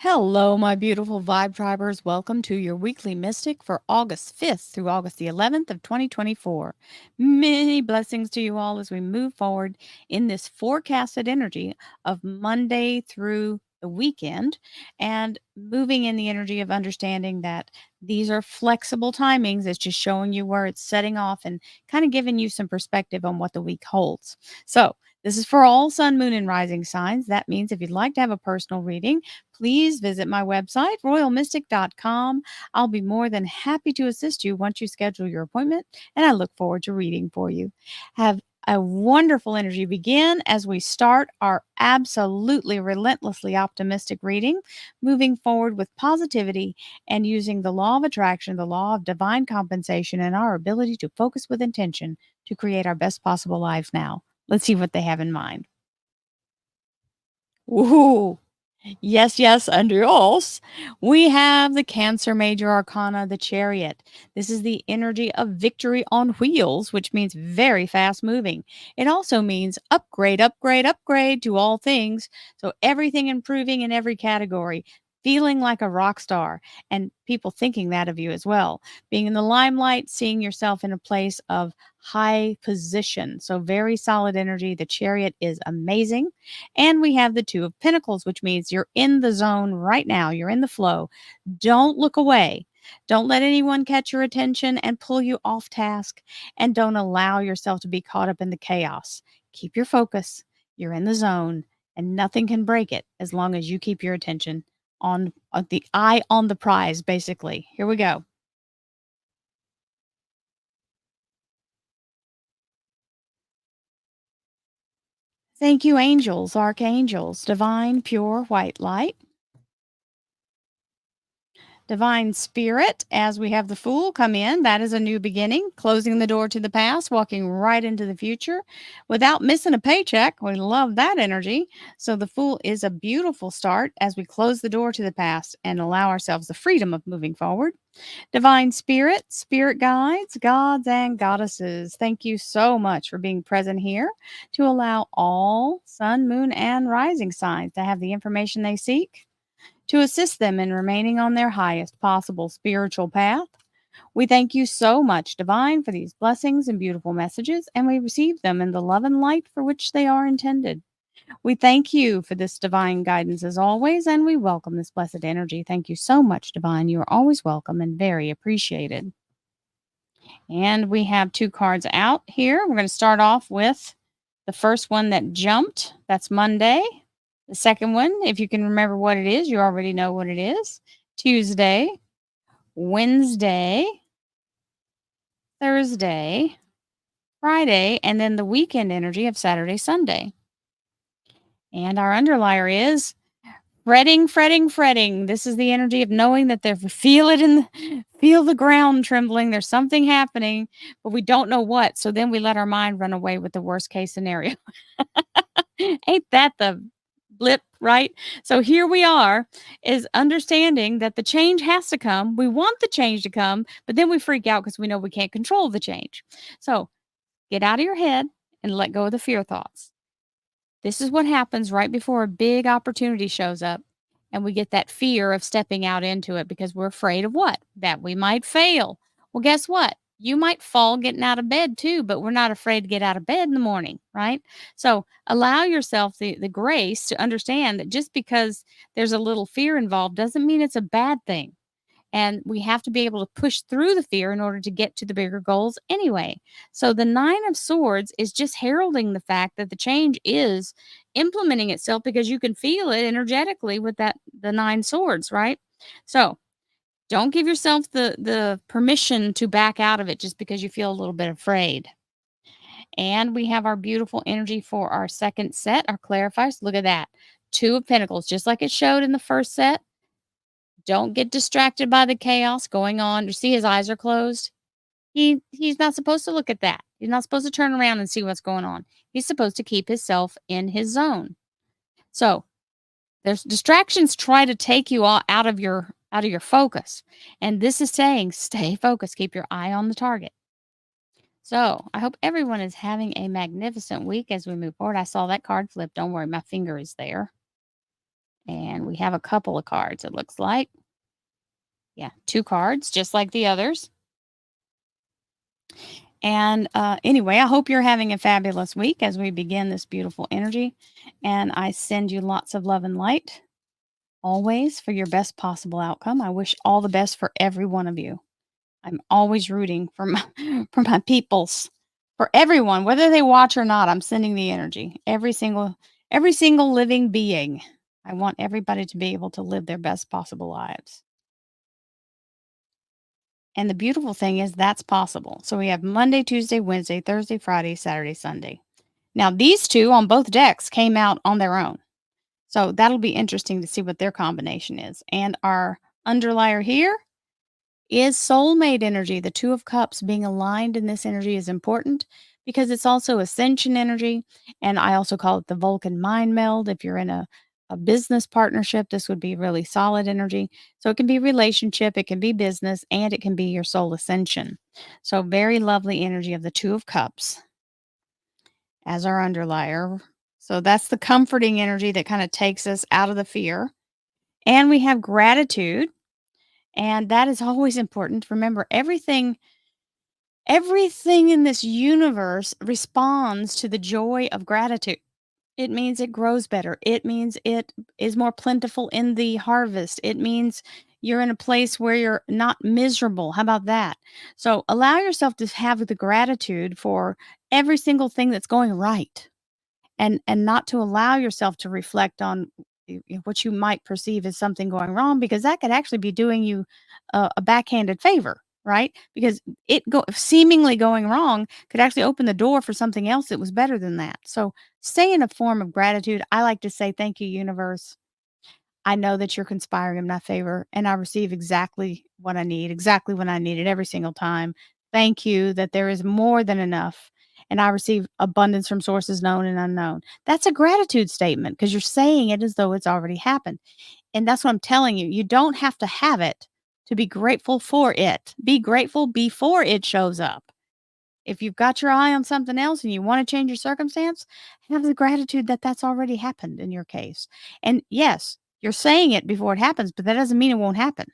Hello, my beautiful Vibe Tribers. Welcome to your weekly Mystic for August 5th through August the 11th of 2024. Many blessings to you all as we move forward in this forecasted energy of Monday through the weekend and moving in the energy of understanding that these are flexible timings. It's just showing you where it's setting off and kind of giving you some perspective on what the week holds. So, this is for all sun, moon, and rising signs. That means if you'd like to have a personal reading, please visit my website, royalmystic.com. I'll be more than happy to assist you once you schedule your appointment, and I look forward to reading for you. Have a wonderful energy begin as we start our absolutely relentlessly optimistic reading, moving forward with positivity and using the law of attraction, the law of divine compensation, and our ability to focus with intention to create our best possible lives now. Let's see what they have in mind. Woohoo! Yes, yes, and yes. We have the Cancer Major Arcana, the Chariot. This is the energy of victory on wheels, which means very fast moving. It also means upgrade, upgrade, upgrade to all things. So everything improving in every category, feeling like a rock star, and people thinking that of you as well. Being in the limelight, seeing yourself in a place of high position. So very solid energy. The Chariot is amazing. And we have the Two of Pentacles, which means you're in the zone right now. You're in the flow. Don't look away. Don't let anyone catch your attention and pull you off task. And don't allow yourself to be caught up in the chaos. Keep your focus. You're in the zone, and nothing can break it as long as you keep your attention on the eye on the prize, basically. Here we go. Thank you, angels, archangels, divine, pure white light. Divine Spirit, as we have the Fool come in, that is a new beginning, closing the door to the past, walking right into the future without missing a paycheck. We love that energy. So, the Fool is a beautiful start as we close the door to the past and allow ourselves the freedom of moving forward. Divine Spirit, Spirit Guides, Gods, and Goddesses, thank you so much for being present here to allow all sun, moon, and rising signs to have the information they seek to assist them in remaining on their highest possible spiritual path. We thank you so much, Divine, for these blessings and beautiful messages, and we receive them in the love and light for which they are intended. We thank you for this divine guidance as always, and we welcome this blessed energy. Thank you so much, Divine. You are always welcome and very appreciated. And we have two cards out here. We're going to start off with the first one that jumped. That's Monday. The second one, if you can remember what it is, you already know what it is. Tuesday, Wednesday, Thursday, Friday, and then the weekend energy of Saturday, Sunday. And our underlier is fretting, fretting, fretting. This is the energy of knowing that they feel it feel the ground trembling. There's something happening, but we don't know what. So then we let our mind run away with the worst case scenario. Ain't that the blip, right? So here we are, is understanding that the change has to come. We want the change to come, but then we freak out because we know we can't control the change. So get out of your head and let go of the fear thoughts. This is what happens right before a big opportunity shows up. And we get that fear of stepping out into it because we're afraid of what? That we might fail. Well, guess what? You might fall getting out of bed too, but we're not afraid to get out of bed in the morning, right? So allow yourself the grace to understand that just because there's a little fear involved doesn't mean it's a bad thing. And we have to be able to push through the fear in order to get to the bigger goals anyway. So the Nine of Swords is just heralding the fact that the change is implementing itself because you can feel it energetically with the Nine Swords, right? So don't give yourself the permission to back out of it just because you feel a little bit afraid. And we have our beautiful energy for our second set, our clarifiers. Look at that. Two of Pentacles, just like it showed in the first set. Don't get distracted by the chaos going on. You see his eyes are closed? He's not supposed to look at that. He's not supposed to turn around and see what's going on. He's supposed to keep himself in his zone. So, there's distractions try to take you all out of your focus. And this is saying stay focused, keep your eye on the target. So, I hope everyone is having a magnificent week as we move forward. I saw that card flip. Don't worry, my finger is there. And And we have a couple of cards, it looks like. Yeah, 2 cards, just like the others. And anyway, I hope you're having a fabulous week as we begin this beautiful energy. And I send you lots of love and light always for your best possible outcome. I wish all the best for every one of you. I'm always rooting for my for my peoples, for everyone, whether they watch or not. I'm sending the energy. Every single living being. I want everybody to be able to live their best possible lives. And the beautiful thing is that's possible. So we have Monday, Tuesday, Wednesday, Thursday, Friday, Saturday, Sunday. Now, these two on both decks came out on their own. So that'll be interesting to see what their combination is. And our underlier here is soulmate energy. The Two of Cups being aligned in this energy is important because it's also ascension energy. And I also call it the Vulcan mind meld. If you're in a business partnership, this would be really solid energy. So it can be relationship, it can be business, and it can be your soul ascension. So very lovely energy of the Two of Cups as our underlier. So that's the comforting energy that kind of takes us out of the fear. And we have gratitude. And that is always important. Remember, everything in this universe responds to the joy of gratitude. It means it grows better. It means it is more plentiful in the harvest. It means you're in a place where you're not miserable. How about that? So allow yourself to have the gratitude for every single thing that's going right, and not to allow yourself to reflect on what you might perceive as something going wrong, because that could actually be doing you a backhanded favor, right? Because seemingly going wrong could actually open the door for something else that was better than that. So stay in a form of gratitude. I like to say thank you, universe. I know that you're conspiring in my favor, and I receive exactly what I need, exactly when I need it every single time. Thank you that there is more than enough, and I receive abundance from sources known and unknown. That's a gratitude statement because you're saying it as though it's already happened. And that's what I'm telling you. You don't have to have it to be grateful for it. Be grateful before it shows up. If you've got your eye on something else and you want to change your circumstance, have the gratitude that that's already happened in your case. And yes, you're saying it before it happens, but that doesn't mean it won't happen.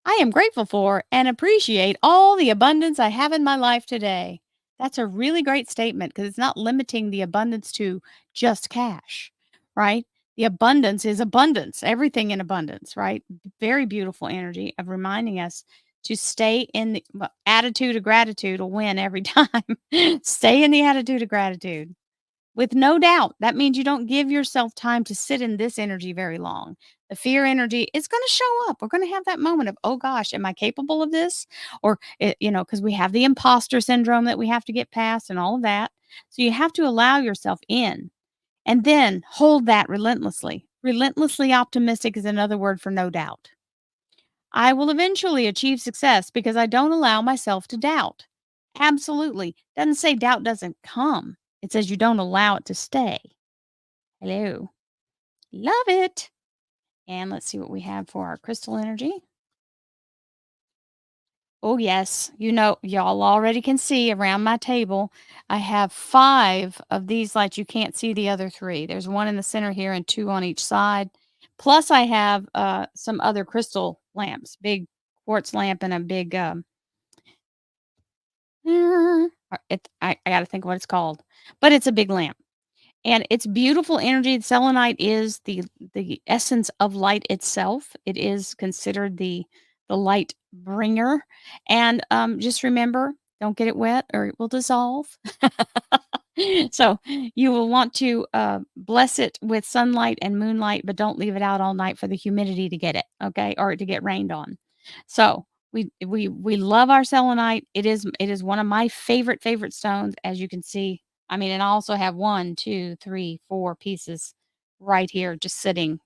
I am grateful for and appreciate all the abundance I have in my life today. That's a really great statement because it's not limiting the abundance to just cash, right? The abundance is abundance, everything in abundance, right? Very beautiful energy of reminding us to stay in the attitude of gratitude will win every time. Stay in the attitude of gratitude. With no doubt, that means you don't give yourself time to sit in this energy very long. The fear energy is going to show up. We're going to have that moment of, oh gosh, am I capable of this? Or, because we have the imposter syndrome that we have to get past and all of that. So you have to allow yourself in and then hold that relentlessly. Relentlessly optimistic is another word for no doubt. I will eventually achieve success because I don't allow myself to doubt. Absolutely. Doesn't say doubt doesn't come. It says you don't allow it to stay. Hello. Love it. And let's see what we have for our crystal energy. Oh, yes. Y'all already can see around my table, I have 5 of these lights. You can't see the other 3. There's 1 in the center here and 2 on each side. Plus, I have some other crystal lamps, big quartz lamp and a big I got to think what it's called, but it's a big lamp. And it's beautiful energy. Selenite is the essence of light itself. It is considered the light bringer. And just remember, don't get it wet or it will dissolve. So you will want to bless it with sunlight and moonlight, but don't leave it out all night for the humidity to get it, okay, or to get rained on. So we love our selenite. It is one of my favorite stones, as you can see. I mean, and I also have 1, 2, 3, 4 pieces right here, just sitting,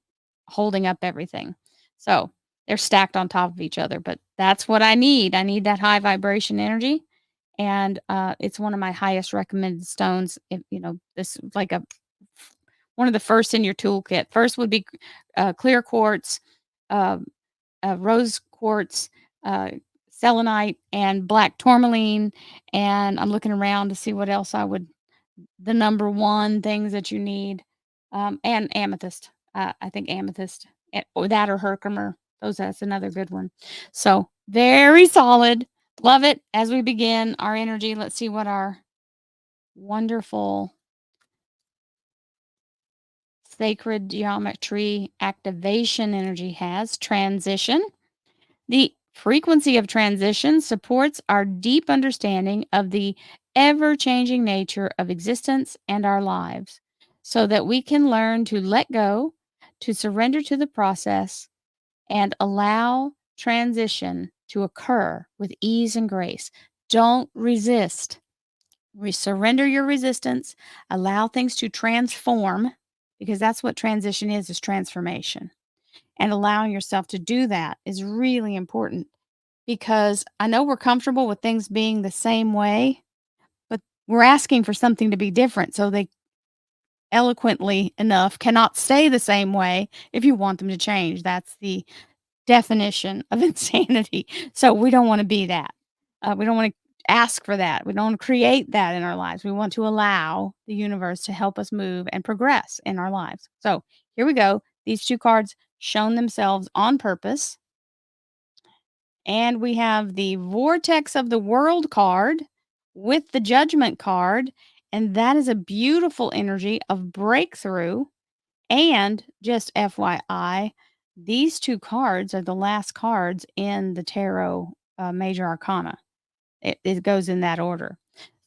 holding up everything. So they're stacked on top of each other, but that's what I need. I need that high vibration energy, and it's one of my highest recommended stones. If, this is like one of the first in your toolkit. First would be clear quartz, uh, rose quartz, uh, selenite, and black tourmaline. And I'm looking around to see what else I would the number 1 things that you need. and amethyst. I think amethyst, or that or herkimer. That's another good one. So very solid. Love it. As we begin our energy, let's see what our wonderful sacred geometry activation energy has. Transition. The frequency of transition supports our deep understanding of the ever changing nature of existence and our lives so that we can learn to let go, to surrender to the process, and allow transition to occur with ease and grace. Don't resist. Surrender your resistance, allow things to transform because that's what transition is transformation. And allowing yourself to do that is really important because I know we're comfortable with things being the same way, but we're asking for something to be different. So they eloquently enough cannot stay the same way if you want them to change. That's the definition of insanity. So we don't want to be that. We don't want to ask for that. We don't want to create that in our lives. We want to allow the universe to help us move and progress in our lives. So here we go. These two cards shown themselves on purpose. And we have the Vortex of the World card with the Judgment card. And that is a beautiful energy of breakthrough. And just FYI, these two cards are the last cards in the tarot major arcana. It goes in that order.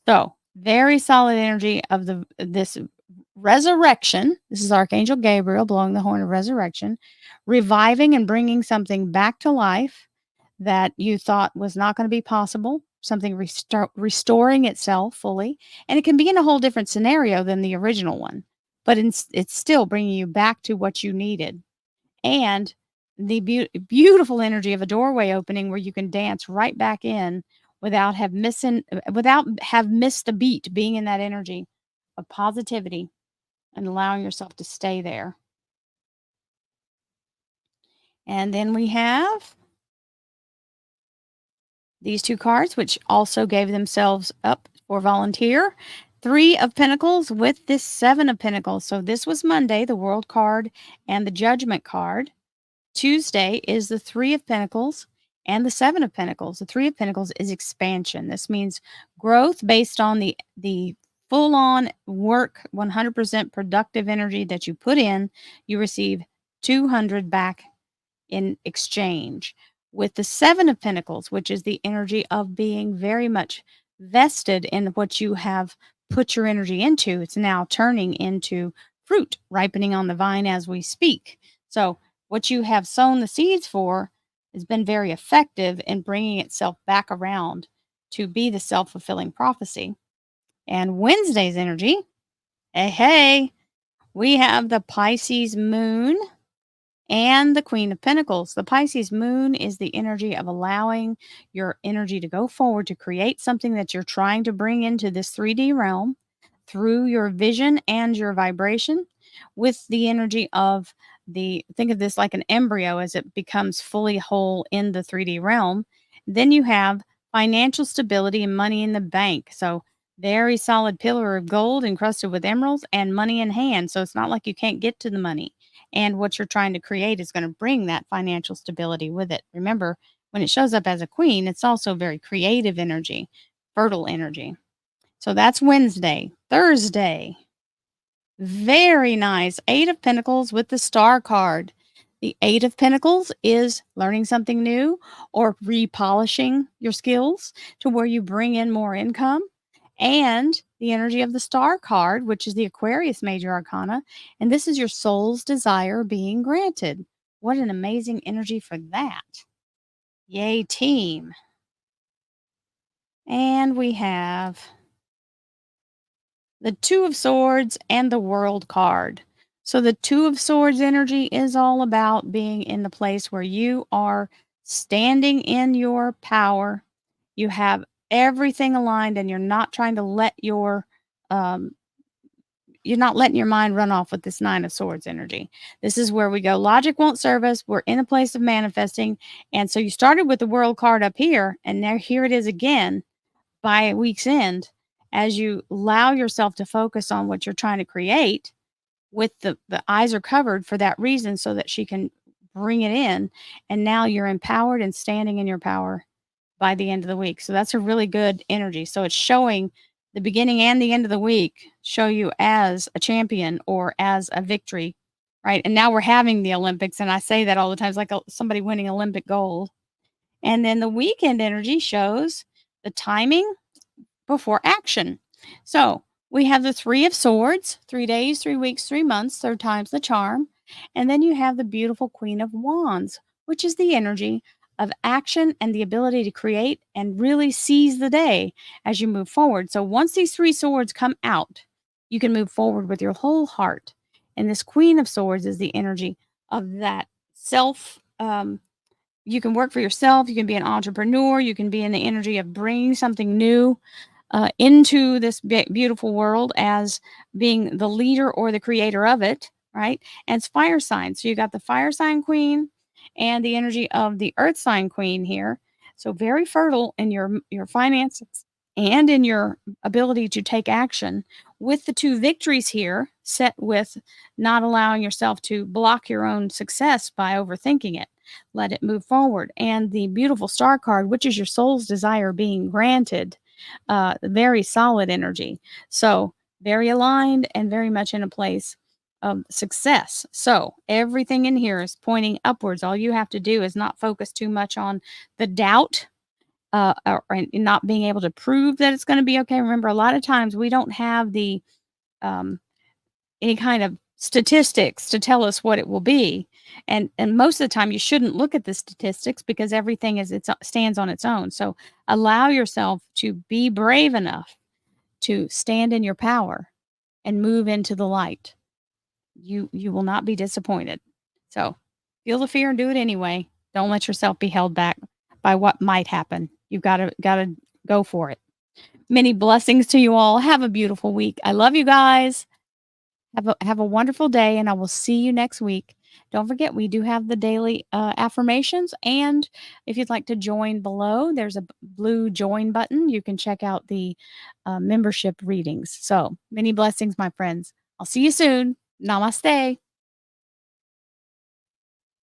So, very solid energy of this resurrection. This is Archangel Gabriel blowing the horn of resurrection, reviving and bringing something back to life that you thought was not going to be possible, something restoring itself fully. And it can be in a whole different scenario than the original one, but it's still bringing you back to what you needed. And the beautiful energy of a doorway opening where you can dance right back in without have missed a beat, being in that energy of positivity and allowing yourself to stay there. And then we have these two cards, which also gave themselves up for volunteer. Three of Pentacles with this Seven of Pentacles. So this was Monday, the World card and the Judgment card. Tuesday is the Three of Pentacles and the Seven of Pentacles. The Three of Pentacles is expansion. This means growth based on the full on work, 100% productive energy that you put in. You receive 200 back in exchange. With the Seven of Pentacles, which is the energy of being very much vested in what you have put your energy into, it's now turning into fruit, ripening on the vine as we speak. So, what you have sown the seeds for has been very effective in bringing itself back around to be the self fulfilling prophecy. And Wednesday's energy, hey, we have the Pisces moon and the Queen of Pentacles. The Pisces moon is the energy of allowing your energy to go forward to create something that you're trying to bring into this 3D realm through your vision and your vibration with the energy of think of this like an embryo as it becomes fully whole in the 3D realm. Then you have financial stability and money in the bank. So very solid pillar of gold encrusted with emeralds and money in hand. So it's not like you can't get to the money. And what you're trying to create is going to bring that financial stability with it. Remember, when it shows up as a queen, it's also very creative energy, fertile energy. So that's Wednesday. Thursday, very nice. Eight of Pentacles with the Star card. The Eight of Pentacles is learning something new or repolishing your skills to where you bring in more income. And the energy of the Star card, which is the Aquarius major arcana. And this is your soul's desire being granted. What an amazing energy for that. Yay, team. And we have the Two of Swords and the World card. So the Two of Swords energy is all about being in the place where you are standing in your power. You have everything aligned and um, you're not letting your mind run off with this Nine of Swords energy. This is where we go. Logic won't serve us. We're in a place of manifesting. And so you started with the World card up here, and now here it is again by week's end. As you allow yourself to focus on what you're trying to create, with the eyes are covered for that reason so that she can bring it in, and now you're empowered and standing in your power by the end of the week. So that's a really good energy. So it's showing the beginning and the end of the week show you as a champion or as a victory, right? And now we're having the Olympics, and I say that all the time. It's like somebody winning Olympic gold. And then the weekend energy shows the timing before action. So we have the Three of Swords, 3 days, 3 weeks, 3 months, third time's the charm. And then you have the beautiful Queen of Wands, which is the energy of action and the ability to create and really seize the day as you move forward. So once these three swords come out, you can move forward with your whole heart. And this Queen of Swords is the energy of that self. You can work for yourself. You can be an entrepreneur. You can be in the energy of bringing something new into this beautiful world as being the leader or the creator of it, right? And it's fire sign. So you got the fire sign queen and the energy of the earth sign queen here. So very fertile in your finances and in your ability to take action with the two victories here set with not allowing yourself to block your own success by overthinking it. Let it move forward. And the beautiful star card, which is your soul's desire being granted, very solid energy. So, very aligned and very much in a place of success. So, everything in here is pointing upwards. All you have to do is not focus too much on the doubt or not being able to prove that it's going to be okay. Remember, a lot of times we don't have the um, any kind of statistics to tell us what it will be. And most of the time you shouldn't look at the statistics because everything is it stands on its own. So allow yourself to be brave enough to stand in your power and move into the light. You will not be disappointed. So feel the fear and do it anyway. Don't let yourself be held back by what might happen. You've got to go for it. Many blessings to you all. Have a beautiful week. I love you guys. Have a wonderful day, and I will see you next week. Don't forget, we do have the daily affirmations, and if you'd like to join below, there's a blue join button. You can check out the membership readings. So many blessings, my friends. I'll see you soon. Namaste.